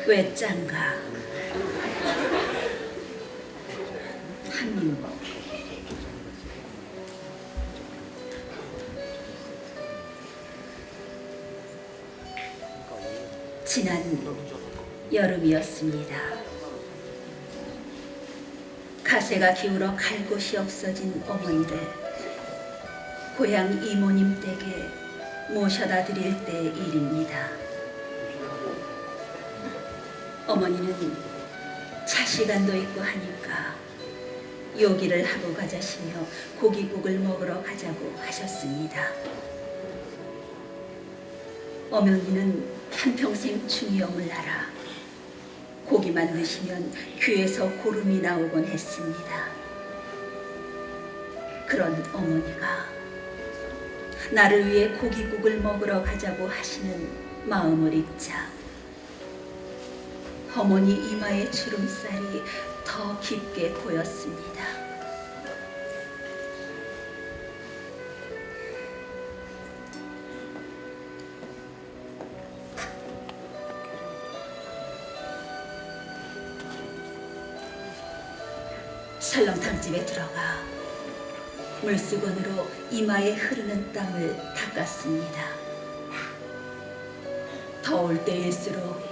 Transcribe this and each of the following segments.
왜 짠가? 한민복. 지난 여름이었습니다. 가세가 기울어 갈 곳이 없어진 어머니를 고향 이모님 댁에 모셔다 드릴 때의 일입니다. 어머니는 차시간도 있고 하니까 요기를 하고 가자시며 고깃국을 먹으러 가자고 하셨습니다. 어머니는 한평생 중이염을 앓아 고기만 드시면 귀에서 고름이 나오곤 했습니다. 그런 어머니가 나를 위해 고깃국을 먹으러 가자고 하시는 마음을 읽자 어머니 이마의 주름살이 더 깊게 보였습니다. 설렁탕집에 들어가 물수건으로 이마에 흐르는 땀을 닦았습니다. 더울 때일수록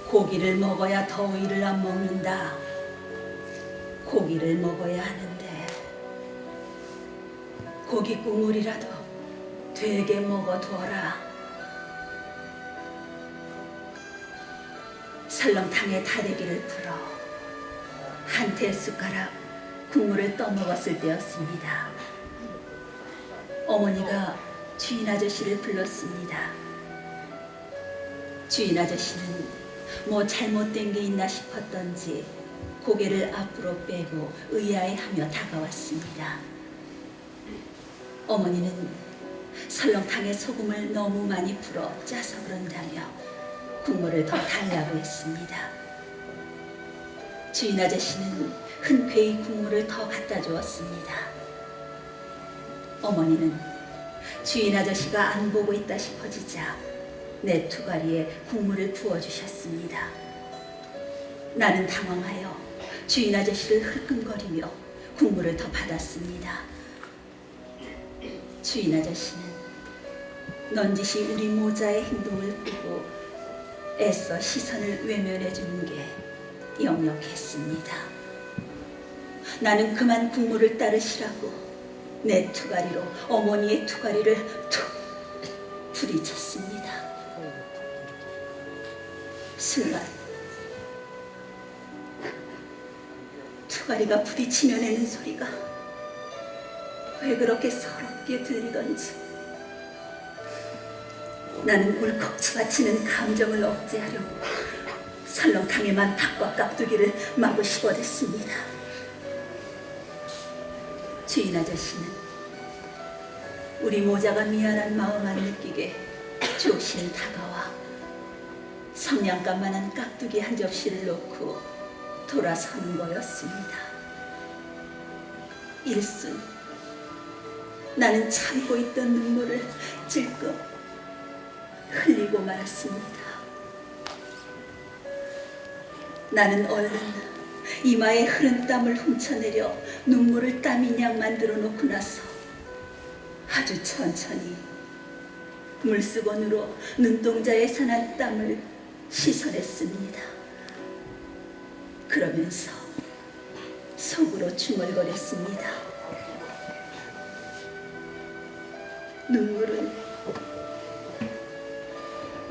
고기를 먹어야 더위를 안 먹는다. 고기를 먹어야 하는데 고기 국물이라도 되게 먹어두어라. 설렁탕에 다대기를 풀어 한 대숟가락 국물을 떠먹었을 때였습니다. 어머니가 주인 아저씨를 불렀습니다. 주인 아저씨는 뭐 잘못된 게 있나 싶었던지 고개를 앞으로 빼고 의아해하며 다가왔습니다. 어머니는 설렁탕에 소금을 너무 많이 풀어 짜서 그런다며 국물을 더 달라고 했습니다. 주인 아저씨는 흔쾌히 국물을 더 갖다 주었습니다. 어머니는 주인 아저씨가 안 보고 있다 싶어지자 내 투가리에 국물을 부어주셨습니다. 나는 당황하여 주인 아저씨를 흘끔거리며 국물을 더 받았습니다. 주인 아저씨는 넌지시 우리 모자의 행동을 보고 애써 시선을 외면해 주는 게 역력했습니다. 나는 그만 국물을 따르시라고 내 투가리로 어머니의 투가리를 툭 부딪혔습니다. 순간 투가리가 부딪히며 내는 소리가 왜 그렇게 서럽게 들리던지 나는 울컥 치받치는 감정을 억제하려고 설렁탕에만 닭과 깍두기를 마구 씹어댔습니다. 주인 아저씨는 우리 모자가 미안한 마음 안 느끼게 조실 다가와 성냥감만한 깍두기 한 접시를 놓고 돌아서는 거였습니다. 일순 나는 참고 있던 눈물을 질끔 흘리고 말았습니다. 나는 얼른 이마에 흐른 땀을 훔쳐내려 눈물을 땀인 양 만들어 놓고 나서 아주 천천히 물수건으로 눈동자에 산한 땀을 씻어냈습니다. 그러면서 속으로 중얼거렸습니다. 눈물은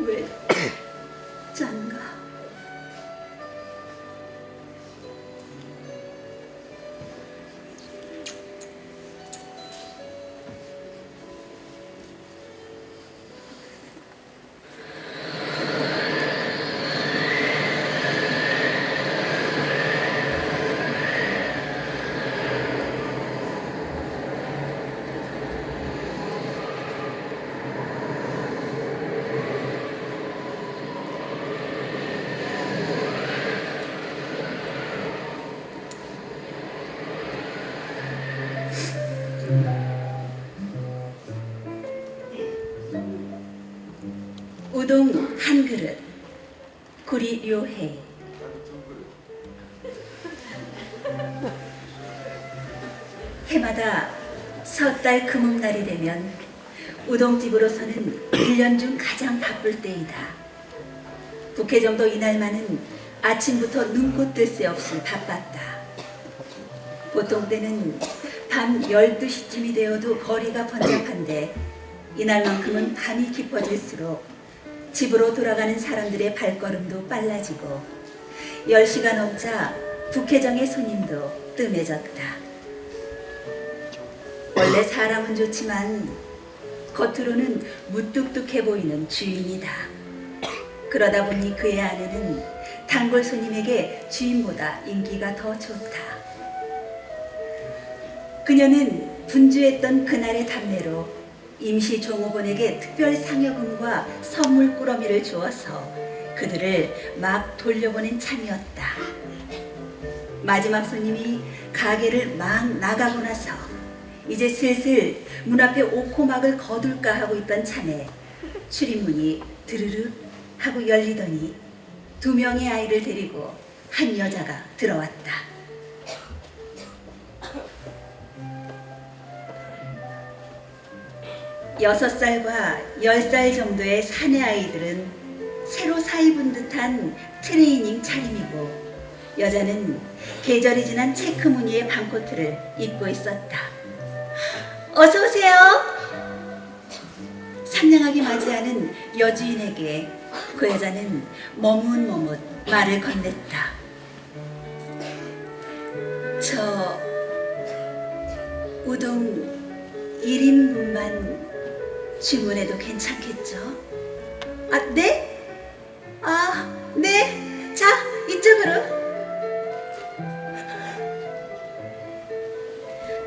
왜 짠가? 우동 한 그릇, 구리 묘해. 해마다 섣달 금음날이 되면 우동집으로서는 1년 중 가장 바쁠 때이다. 국회정도 이날만은 아침부터 눈꽃 뜰 새 없이 바빴다. 보통 때는 밤 12시쯤이 되어도 거리가 번잡한데 이날만큼은 밤이 깊어질수록 집으로 돌아가는 사람들의 발걸음도 빨라지고 10시가 넘자 국회정의 손님도 뜸해졌다. 원래 사람은 좋지만 겉으로는 무뚝뚝해 보이는 주인이다. 그러다 보니 그의 아내는 단골 손님에게 주인보다 인기가 더 좋다. 그녀는 분주했던 그날의 답례로 임시 종업원에게 특별 상여금과 선물 꾸러미를 주어서 그들을 막 돌려보낸 참이었다. 마지막 손님이 가게를 막 나가고 나서 이제 슬슬 문 앞에 오코막을 거둘까 하고 있던 참에 출입문이 드르륵 하고 열리더니 2명의 아이를 데리고 한 여자가 들어왔다. 여섯 살과 10살 정도의 사내 아이들은 새로 사입은 듯한 트레이닝 차림이고 여자는 계절이 지난 체크 무늬의 반코트를 입고 있었다. 어서 오세요. 상냥하게 맞이하는 여주인에게 그 여자는 머뭇머뭇 말을 건넸다. 저 우동 1인분만 주문해도 괜찮겠죠? 아, 네? 아, 네. 자, 이쪽으로.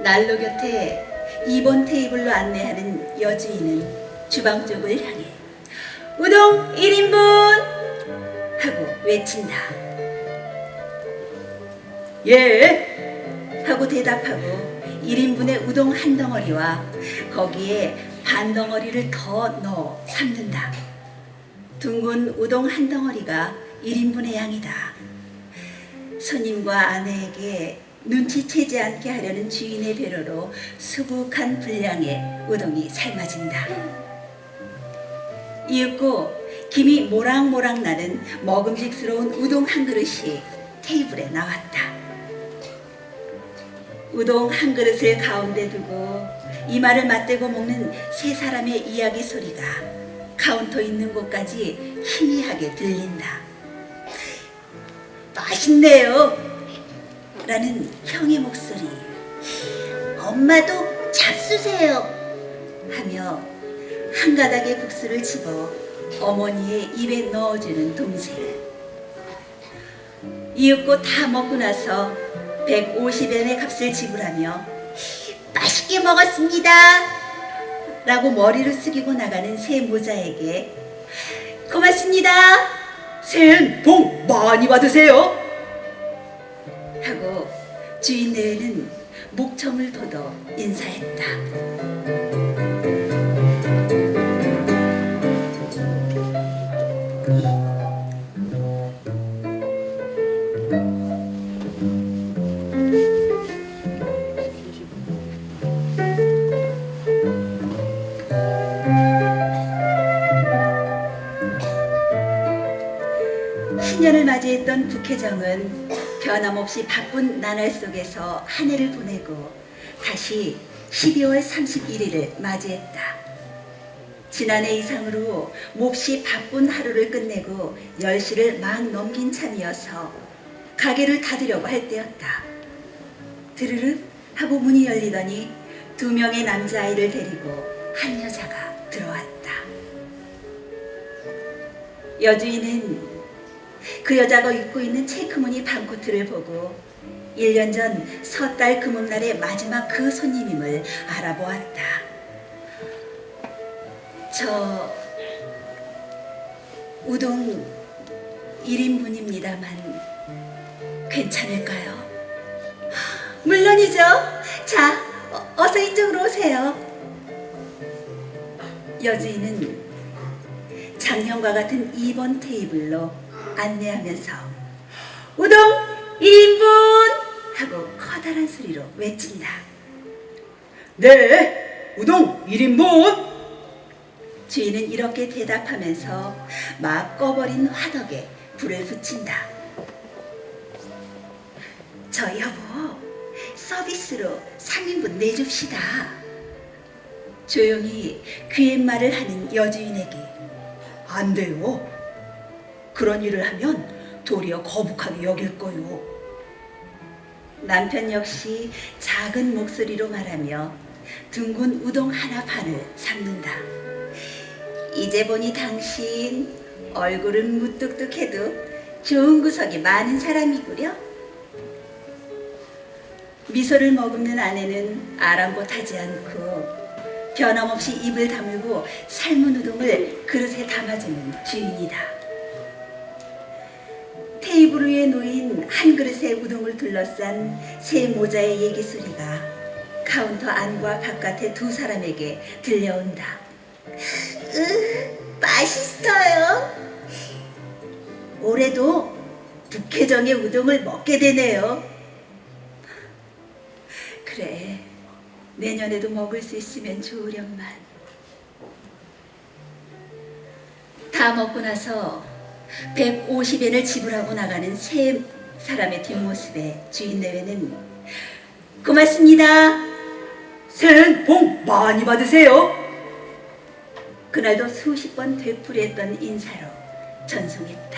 난로 곁에 2번 테이블로 안내하는 여주인은 주방 쪽을 향해 우동 1인분! 하고 외친다. 예! 하고 대답하고 1인분의 우동 한 덩어리와 거기에 반 덩어리를 더 넣어 삶는다. 둥근 우동 한 덩어리가 1인분의 양이다. 손님과 아내에게 눈치채지 않게 하려는 주인의 배려로 수북한 분량의 우동이 삶아진다. 이윽고 김이 모락모락 나는 먹음직스러운 우동 한 그릇이 테이블에 나왔다. 우동 한 그릇을 가운데 두고 이마를 맞대고 먹는 세 사람의 이야기 소리가 카운터 있는 곳까지 희미하게 들린다. 맛있네요. 라는 형의 목소리. 엄마도 잡수세요. 하며 한 가닥의 국수를 집어 어머니의 입에 넣어주는 동생. 이윽고 다 먹고 나서 150엔의 값을 지불하며 맛있게 먹었습니다. 라고 머리를 숙이고 나가는 새 모자에게 고맙습니다. 새해엔 복 많이 받으세요. 하고 주인 내외는 목청을 돋워 인사했다. 신년을 맞이했던 국회정은 변함없이 바쁜 나날 속에서 한 해를 보내고 다시 12월 31일을 맞이했다. 지난해 이상으로 몹시 바쁜 하루를 끝내고 10시를 막 넘긴 참이어서 가게를 닫으려고 할 때였다. 드르륵 하고 문이 열리더니 2명의 남자아이를 데리고 한 여자가 들어왔다. 여주인은 그 여자가 입고 있는 체크무늬 반코트를 보고 1년 전 섣달 금음날의 마지막 그 손님임을 알아보았다. 저 우동 1인분입니다만 괜찮을까요? 물론이죠. 자, 어서 이쪽으로 오세요. 여주인은 작년과 같은 2번 테이블로 안내하면서 우동 1인분 하고 커다란 소리로 외친다. 네, 우동 1인분. 주인은 이렇게 대답하면서 막 꺼버린 화덕에 불을 붙인다. 저 여보, 서비스로 3인분 내줍시다. 조용히 귀옛말을 하는 여주인에게 안 돼요. 그런 일을 하면 도리어 거북하게 여길 거요. 남편 역시 작은 목소리로 말하며 둥근 우동 하나 반을 삶는다. 이제 보니 당신 얼굴은 무뚝뚝해도 좋은 구석이 많은 사람이구려. 미소를 머금는 아내는 아랑곳하지 않고 변함없이 입을 다물고 삶은 우동을 그릇에 담아주는 주인이다. 테이블 위에 놓인 한 그릇의 우동을 둘러싼 세 모자의 얘기 소리가 카운터 안과 바깥의 두 사람에게 들려온다. 맛있어요. 올해도 북해정의 우동을 먹게 되네요. 그래, 내년에도 먹을 수 있으면 좋으련만. 다 먹고 나서 150엔을 지불하고 나가는 세 사람의 뒷모습에 주인 내외는 고맙습니다. 새해는 복 많이 받으세요. 그날도 수십 번 되풀이했던 인사로 전송했다.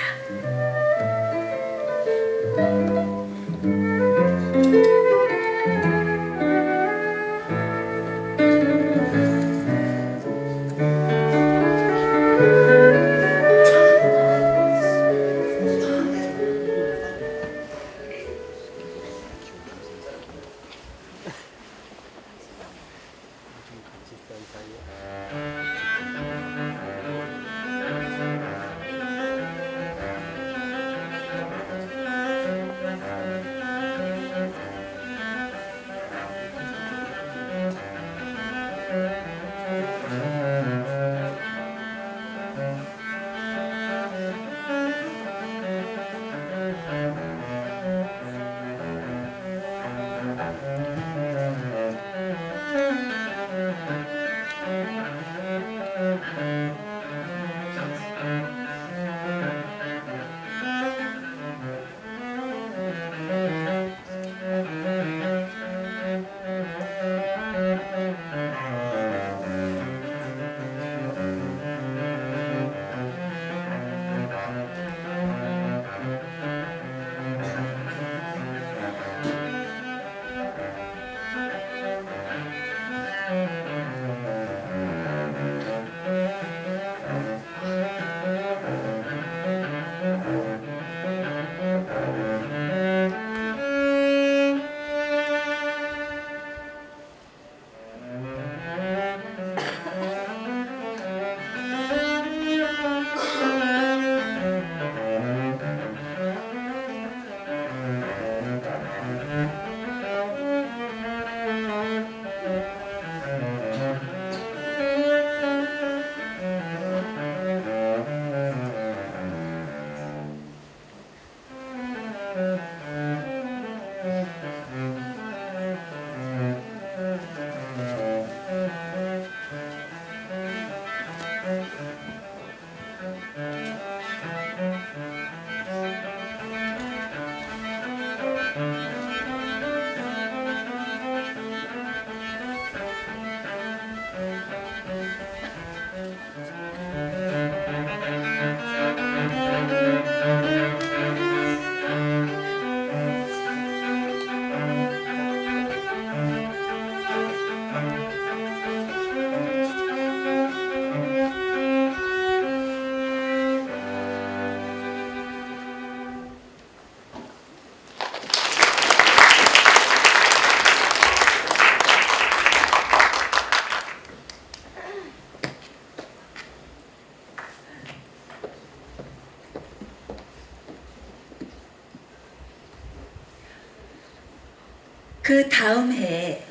그 다음 해에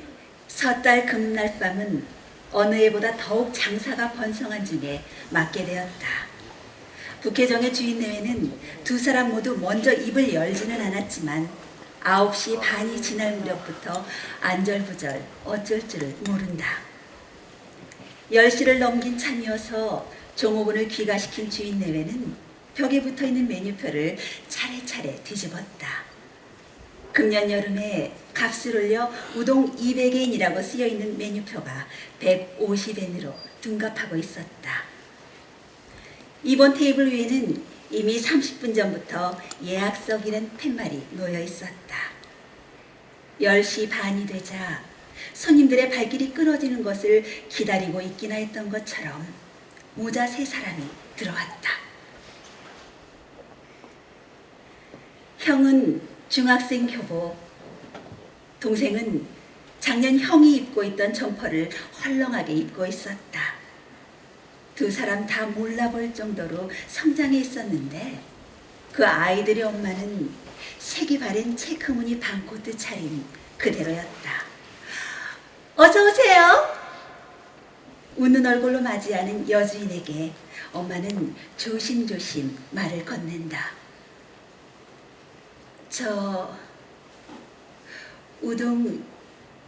섣달 금날 밤은 어느 해보다 더욱 장사가 번성한 중에 맞게 되었다. 북혜정의 주인 내외는 두 사람 모두 먼저 입을 열지는 않았지만 9시 반이 지날 무렵부터 안절부절 어쩔 줄을 모른다. 10시를 넘긴 참이어서 종업원을 귀가시킨 주인 내외는 벽에 붙어있는 메뉴표를 차례차례 뒤집었다. 금년 여름에 값을 올려 우동 200엔이라고 쓰여있는 메뉴표가 150엔으로 둔갑하고 있었다. 이번 테이블 위에는 이미 30분 전부터 예약석이란 팻말이 놓여 있었다. 10시 반이 되자 손님들의 발길이 끊어지는 것을 기다리고 있기나 했던 것처럼 모자 3사람이 들어왔다. 형은 중학생 교복, 동생은 작년 형이 입고 있던 점퍼를 헐렁하게 입고 있었다. 두 사람 다 몰라볼 정도로 성장해 있었는데 그 아이들의 엄마는 색이 바랜 체크무늬 반코트 차림 그대로였다. 어서 오세요. 웃는 얼굴로 맞이하는 여주인에게 엄마는 조심조심 말을 건넨다. 저 우동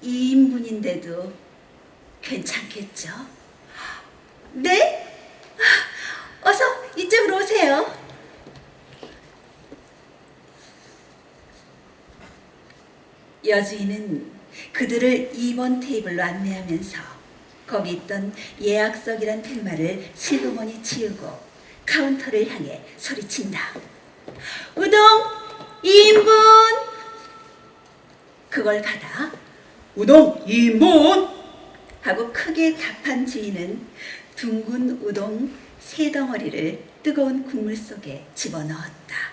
2인분인데도 괜찮겠죠? 네? 어서 이쪽으로 오세요. 여주인은 그들을 2번 테이블로 안내하면서 거기 있던 예약석이란 팻말을 슬그머니 치우고 카운터를 향해 소리친다. 우동 2인분! 그걸 받아 우동 2인분! 하고 크게 답한 주인은 둥근 우동 3덩어리를 뜨거운 국물 속에 집어넣었다.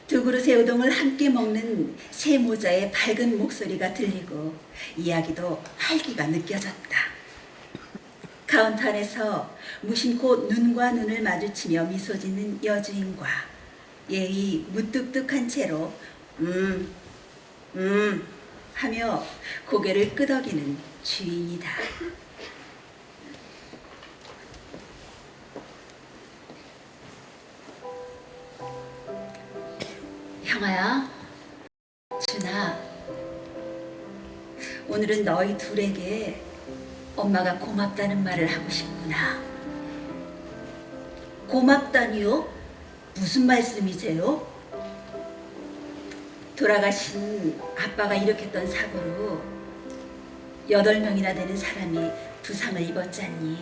두 그릇의 우동을 함께 먹는 세 모자의 밝은 목소리가 들리고 이야기도 활기가 느껴졌다. 카운터 안에서 무심코 눈과 눈을 마주치며 미소 짓는 여주인과 예의 무뚝뚝한 채로 하며 고개를 끄덕이는 주인이다. 형아야, 준아, 오늘은 너희 둘에게 엄마가 고맙다는 말을 하고 싶구나. 고맙다니요? 무슨 말씀이세요? 돌아가신 아빠가 일으켰던 사고로 8명이나 되는 사람이 부상을 입었잖니.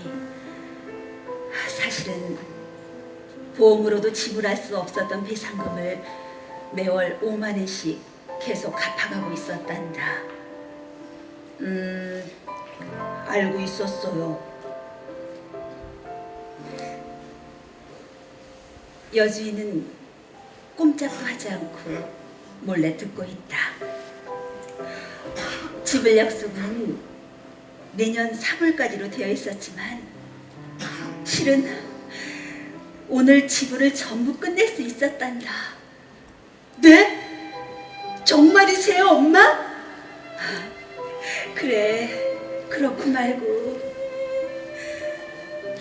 사실은 보험으로도 지불할 수 없었던 배상금을 매월 5만 원씩 계속 갚아가고 있었단다. 알고 있었어요. 여주인은 꼼짝도 하지 않고 몰래 듣고 있다. 지불 약속은 내년 3월까지로 되어 있었지만 실은 오늘 지불을 전부 끝낼 수 있었단다. 네? 정말이세요, 엄마? 그래, 그렇고 말고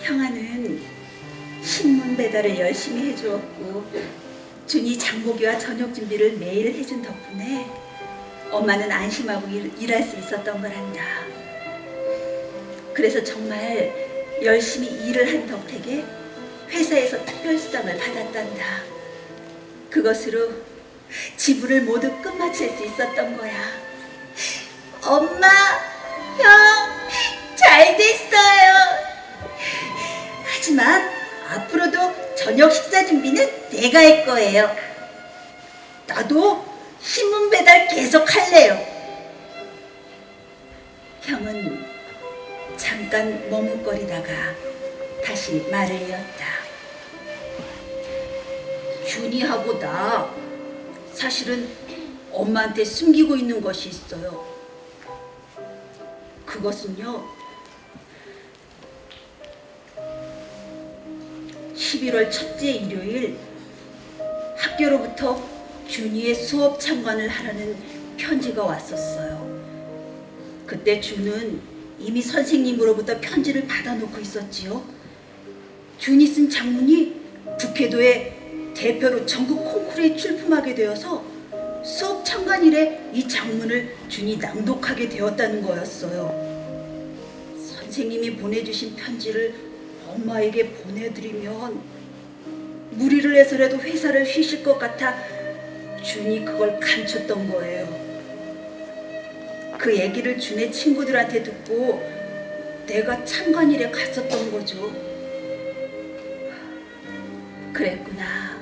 형아는 신문 배달을 열심히 해주었고 준이 장보기와 저녁 준비를 매일 해준 덕분에 엄마는 안심하고 일할 수 있었던 거란다. 그래서 정말 열심히 일을 한 덕택에 회사에서 특별수당을 받았단다. 그것으로 지불을 모두 끝마칠 수 있었던 거야. 엄마, 형, 잘 됐어요. 하지만 앞으로도 저녁 식사 준비는 내가 할 거예요. 나도 신문 배달 계속 할래요. 형은 잠깐 머뭇거리다가 다시 말을 이었다. 준이하고 나 사실은 엄마한테 숨기고 있는 것이 있어요. 그것은요, 11월 첫째 일요일 학교로부터 준이의 수업 참관을 하라는 편지가 왔었어요. 그때 준은 이미 선생님으로부터 편지를 받아놓고 있었지요. 준이 쓴 장문이 북해도의 대표로 전국 콩쿠르에 출품하게 되어서 수업 참관일에 이 장문을 준이 낭독하게 되었다는 거였어요. 선생님이 보내주신 편지를 엄마에게 보내드리면 무리를 해서라도 회사를 쉬실 것 같아 준이 그걸 감췄던 거예요. 그 얘기를 준의 친구들한테 듣고 내가 참관일에 갔었던 거죠. 그랬구나.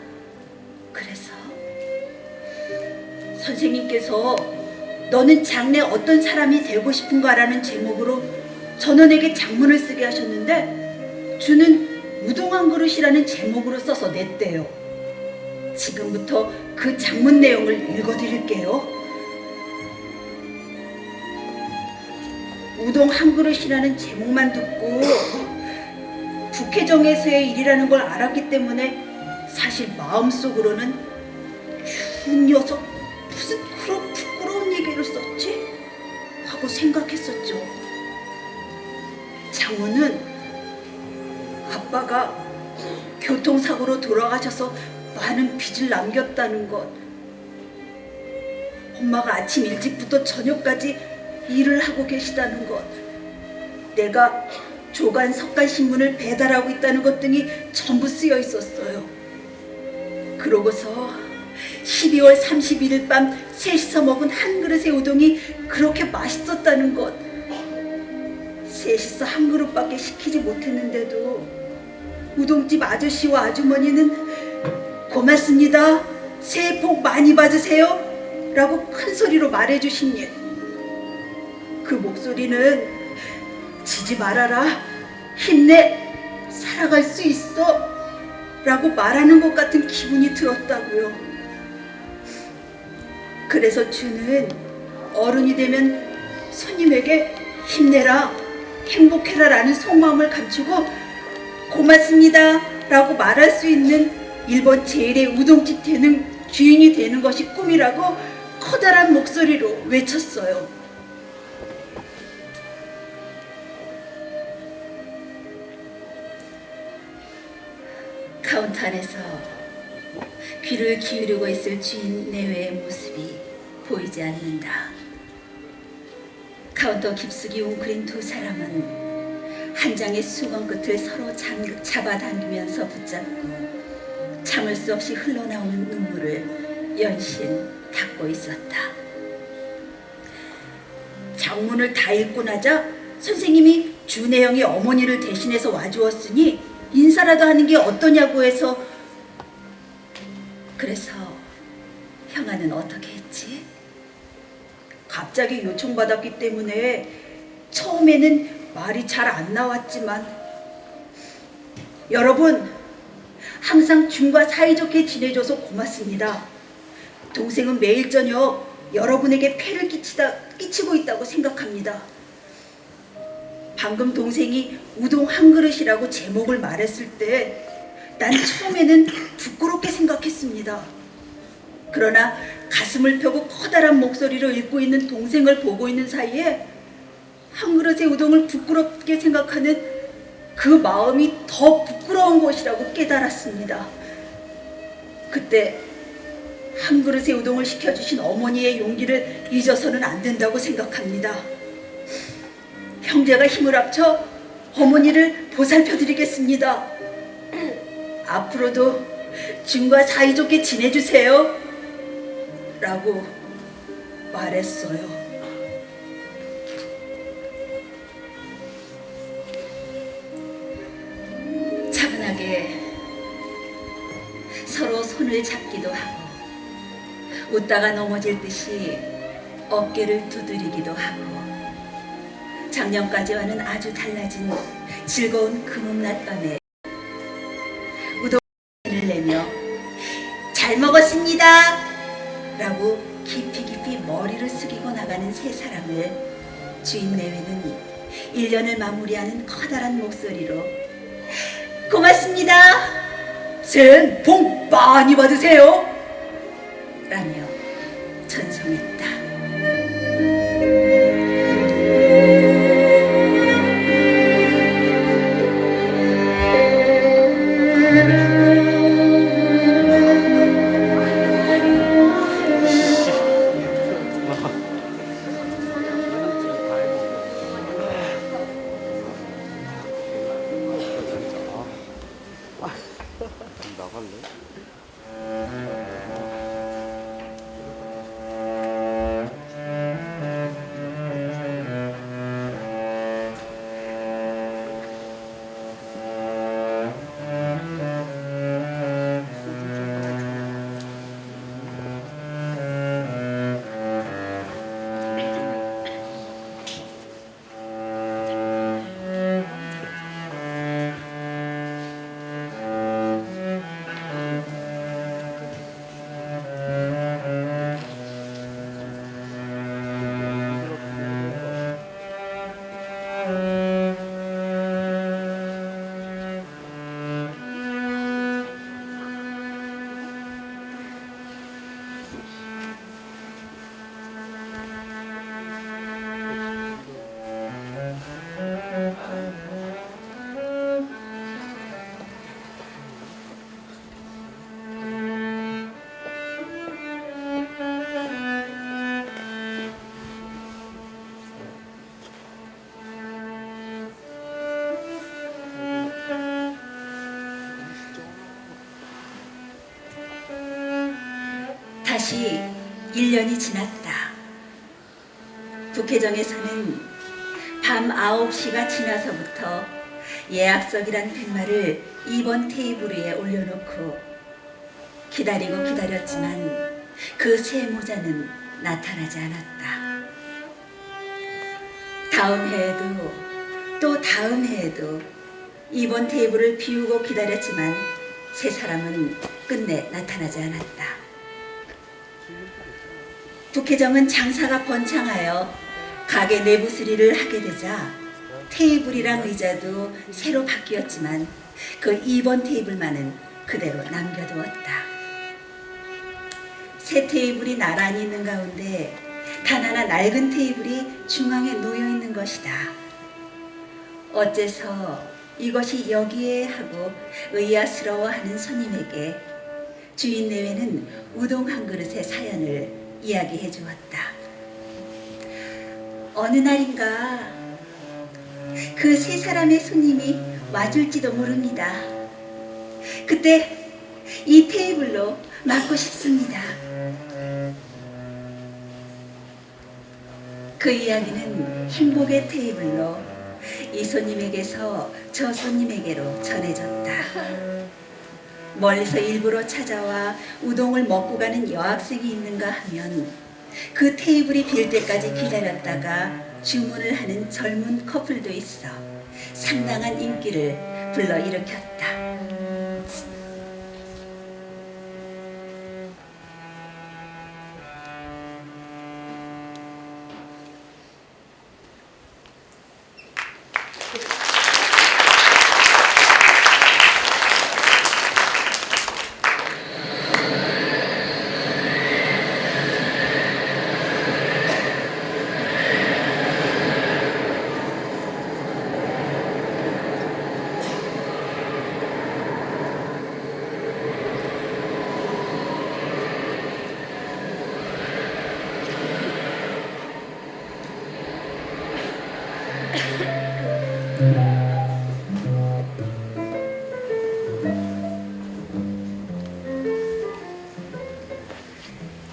그래서 선생님께서 너는 장래 어떤 사람이 되고 싶은가라는 제목으로 전원에게 장문을 쓰게 하셨는데 주는 우동 한 그릇이라는 제목으로 써서 냈대요. 지금부터 그 장문 내용을 읽어드릴게요. 우동 한 그릇이라는 제목만 듣고 북해정에서의 일이라는 걸 알았기 때문에 사실 마음속으로는 이 녀석 무슨 그런 부끄러운 얘기를 썼지? 하고 생각했었죠. 장모는 아빠가 교통사고로 돌아가셔서 많은 빚을 남겼다는 것, 엄마가 아침 일찍부터 저녁까지 일을 하고 계시다는 것, 내가 조간 석간 신문을 배달하고 있다는 것 등이 전부 쓰여 있었어요. 그러고서 12월 31일 밤 셋이서 먹은 한 그릇의 우동이 그렇게 맛있었다는 것, 셋이서 한 그릇밖에 시키지 못했는데도 우동집 아저씨와 아주머니는 고맙습니다, 새해 복 많이 받으세요 라고 큰 소리로 말해주신 일, 그 목소리는 지지 말아라, 힘내, 살아갈 수 있어 라고 말하는 것 같은 기분이 들었다고요. 그래서 주는 어른이 되면 손님에게 힘내라, 행복해라 라는 속마음을 감추고 고맙습니다 라고 말할 수 있는 일본 제1의 우동집 주인이 되는 것이 꿈이라고 커다란 목소리로 외쳤어요. 카운터 안에서 귀를 기울이고 있을 주인 내외의 모습이 보이지 않는다. 카운터 깊숙이 웅크린 두 사람은 한 장의 수건 끝을 서로 잡아당기면서 붙잡고 참을 수 없이 흘러나오는 눈물을 연신 닦고 있었다. 장문을 다 읽고 나자 선생님이 준혜영의 어머니를 대신해서 와주었으니 인사라도 하는 게 어떠냐고 해서, 그래서 형아는 어떻게 했지? 갑자기 요청받았기 때문에 처음에는 말이 잘 안 나왔지만, 여러분 항상 준과 사이좋게 지내줘서 고맙습니다. 동생은 매일 저녁 여러분에게 폐를 끼치고 있다고 생각합니다. 방금 동생이 우동 한 그릇이라고 제목을 말했을 때 난 처음에는 부끄럽게 생각했습니다. 그러나 가슴을 펴고 커다란 목소리로 읽고 있는 동생을 보고 있는 사이에 한 그릇의 우동을 부끄럽게 생각하는 그 마음이 더 부끄러운 것이라고 깨달았습니다. 그때 한 그릇의 우동을 시켜주신 어머니의 용기를 잊어서는 안 된다고 생각합니다. 형제가 힘을 합쳐 어머니를 보살펴드리겠습니다. 앞으로도 준과 사이좋게 지내주세요 라고 말했어요. 차분하게 서로 손을 잡기도 하고 웃다가 넘어질 듯이 어깨를 두드리기도 하고, 작년까지와는 아주 달라진 즐거운 금음날 밤에 우동을 내며 잘 먹었습니다 라고 깊이 머리를 숙이고 나가는 세 사람을 주인 내외는 1년을 마무리하는 커다란 목소리로 고맙습니다, 새해는 복 많이 받으세요 라며 전송했다. 다시 1년이 지났다. 북해정에서는 밤 9시가 지나서부터 예약석이란 팻말을 2번 테이블 위에 올려놓고 기다리고 기다렸지만 그 새 모자는 나타나지 않았다. 다음 해에도 또 다음 해에도 2번 테이블을 비우고 기다렸지만 새 사람은 끝내 나타나지 않았다. 북해정은 장사가 번창하여 가게 내부 수리를 하게 되자 테이블이랑 의자도 새로 바뀌었지만 그 2번 테이블만은 그대로 남겨두었다. 새 테이블이 나란히 있는 가운데 단 하나 낡은 테이블이 중앙에 놓여 있는 것이다. 어째서 이것이 여기에 하고 의아스러워하는 손님에게 주인 내외는 우동 한 그릇의 사연을 이야기해 주었다. 어느 날인가 그 세 사람의 손님이 와줄지도 모릅니다. 그때 이 테이블로 맞고 싶습니다. 그 이야기는 행복의 테이블로 이 손님에게서 저 손님에게로 전해졌다. 멀리서 일부러 찾아와 우동을 먹고 가는 여학생이 있는가 하면 그 테이블이 빌 때까지 기다렸다가 주문을 하는 젊은 커플도 있어 상당한 인기를 불러일으켰다.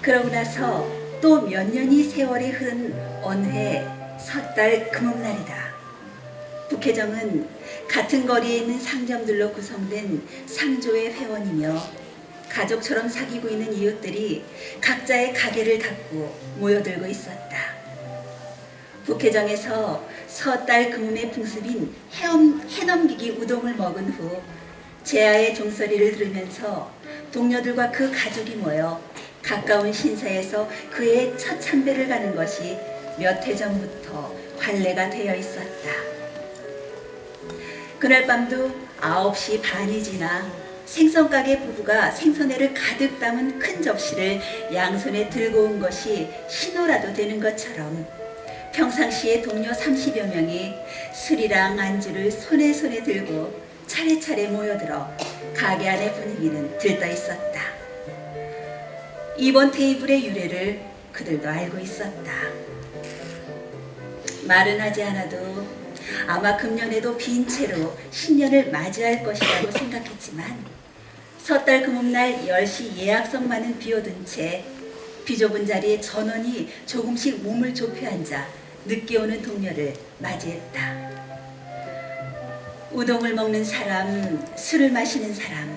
그러고 나서 또 몇 년이 세월이 흐른 어느 해 섣달 금음날이다. 북해정은 같은 거리에 있는 상점들로 구성된 상조의 회원이며 가족처럼 사귀고 있는 이웃들이 각자의 가게를 닫고 모여들고 있었다. 북해정에서 섣달 금음의 풍습인 해넘기기 우동을 먹은 후 제아의 종소리를 들으면서 동료들과 그 가족이 모여 가까운 신사에서 그의 첫 참배를 가는 것이 몇 해 전부터 관례가 되어 있었다. 그날 밤도 9시 반이 지나 생선가게 부부가 생선회를 가득 담은 큰 접시를 양손에 들고 온 것이 신호라도 되는 것처럼 평상시에 동료 30여 명이 술이랑 안주를 손에 들고 차례차례 모여들어 가게 안의 분위기는 들떠 있었다. 이번 테이블의 유래를 그들도 알고 있었다. 말은 하지 않아도 아마 금년에도 빈 채로 신년을 맞이할 것이라고 생각했지만 섣달 금음날 10시 예약석만은 비워둔 채 비좁은 자리에 전원이 조금씩 몸을 좁혀 앉아 늦게 오는 동료를 맞이했다. 우동을 먹는 사람, 술을 마시는 사람,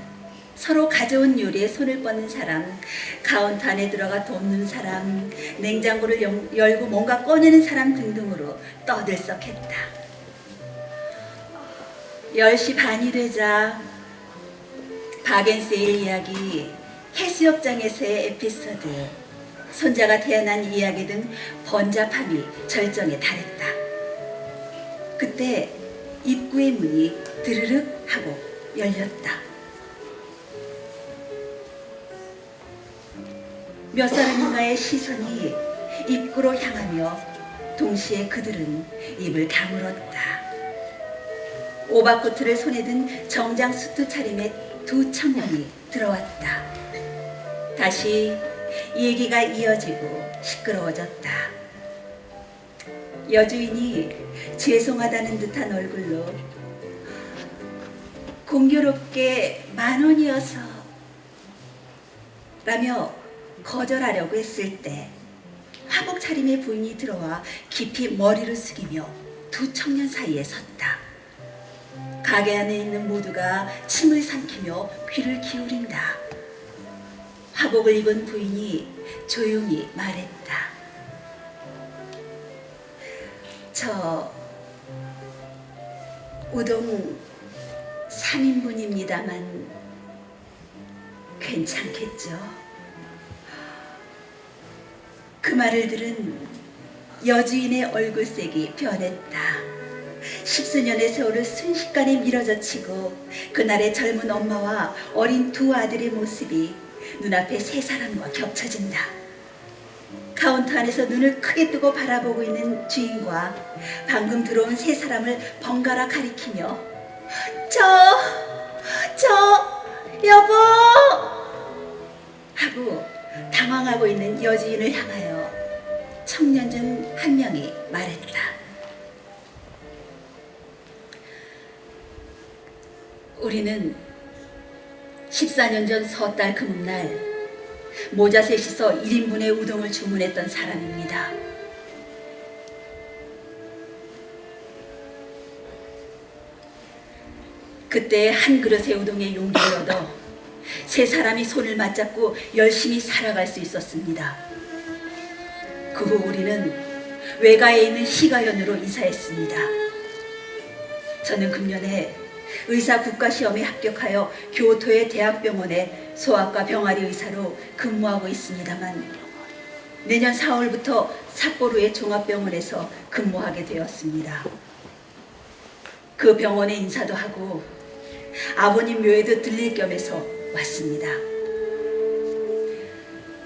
서로 가져온 요리에 손을 뻗는 사람, 카운터 안에 들어가 돕는 사람, 냉장고를 열고 뭔가 꺼내는 사람 등등으로 떠들썩했다. 10시 반이 되자 바겐세일 이야기, 해수욕장에서의 에피소드, 손자가 태어난 이야기 등 번잡함이 절정에 달했다. 그때 입구의 문이 드르륵 하고 열렸다. 몇 사람인가의 시선이 입구로 향하며 동시에 그들은 입을 다물었다. 오바코트를 손에 든 정장 수트 차림의 두 청년이 들어왔다. 다시 얘기가 이어지고 시끄러워졌다. 여주인이 죄송하다는 듯한 얼굴로 공교롭게 10,000원이어서 라며 거절하려고 했을 때 화복 차림의 부인이 들어와 깊이 머리를 숙이며 두 청년 사이에 섰다. 가게 안에 있는 모두가 침을 삼키며 귀를 기울인다. 화복을 입은 부인이 조용히 말했다. 저 우동 3인분입니다만 괜찮겠죠? 그 말을 들은 여주인의 얼굴색이 변했다. 십수년의 세월을 순식간에 밀어젖히고 그날의 젊은 엄마와 어린 두 아들의 모습이 눈앞에 세 사람과 겹쳐진다. 카운터 안에서 눈을 크게 뜨고 바라보고 있는 주인과 방금 들어온 세 사람을 번갈아 가리키며 여보! 하고 당황하고 있는 여주인을 향하여 청년 중 한 명이 말했다. 우리는 14년 전 섣달 금날 모자 셋이서 1인분의 우동을 주문했던 사람입니다. 그때 한 그릇의 우동의 용기를 얻어 세 사람이 손을 맞잡고 열심히 살아갈 수 있었습니다. 그 후 우리는 외가에 있는 희가현으로 이사했습니다. 저는 금년에 의사 국가시험에 합격하여 교토의 대학병원에 소아과 병아리 의사로 근무하고 있습니다만 내년 4월부터 삿포로의 종합병원에서 근무하게 되었습니다. 그 병원에 인사도 하고 아버님 묘에도 들릴 겸해서 왔습니다.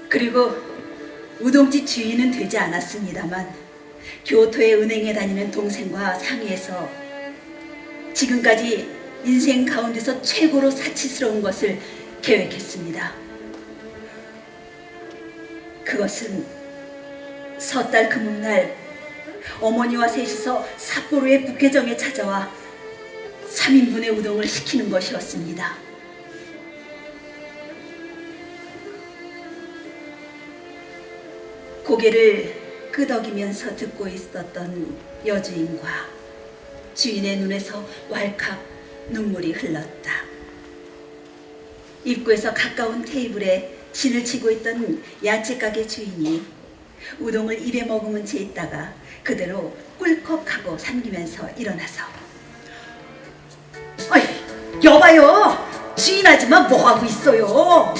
그리고 우동집 주인은 되지 않았습니다만 교토의 은행에 다니는 동생과 상의해서 지금까지 인생 가운데서 최고로 사치스러운 것을 계획했습니다. 그것은 섣달 금음날 어머니와 셋이서 삿포로의 북회정에 찾아와 3인분의 우동을 시키는 것이었습니다. 고개를 끄덕이면서 듣고 있었던 여주인과 주인의 눈에서 왈칵 눈물이 흘렀다. 입구에서 가까운 테이블에 진을 치고 있던 야채가게 주인이 우동을 입에 머금은 채 있다가 그대로 꿀꺽하고 삼기면서 일어나서 아이, 여봐요. 주인 아줌마 뭐하고 있어요?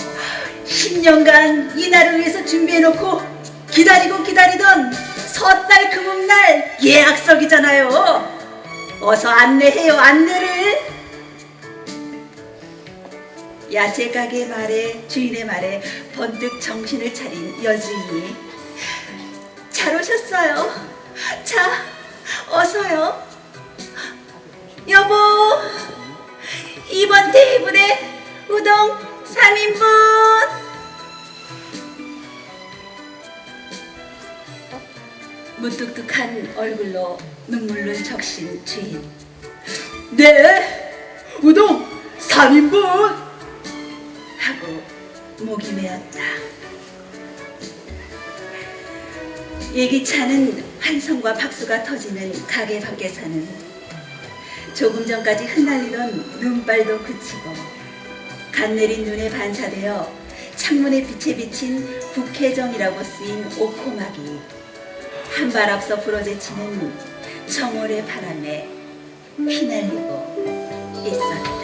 10년간 이날을 위해서 준비해놓고 기다리던 섣달 금음날 예약석이잖아요. 어서 안내해요, 안내를. 야채가게 말에 주인의 말에 번뜩 정신을 차린 여주인이 잘 오셨어요. 자, 어서요. 여보, 이번 테이블에 우동 3인분. 무뚝뚝한 얼굴로 눈물을 적신 주인. 네, 우동 3인분. 하고 목이 메었다. 예기치 환성과 박수가 터지는 가게 밖에서는 조금 전까지 흩날리던 눈발도 그치고 간 내린 눈에 반사되어 창문의 빛에 비친 북해정이라고 쓰인 오코막이 한 발 앞서 부러제치는 정월의 바람에 휘날리고 있었다.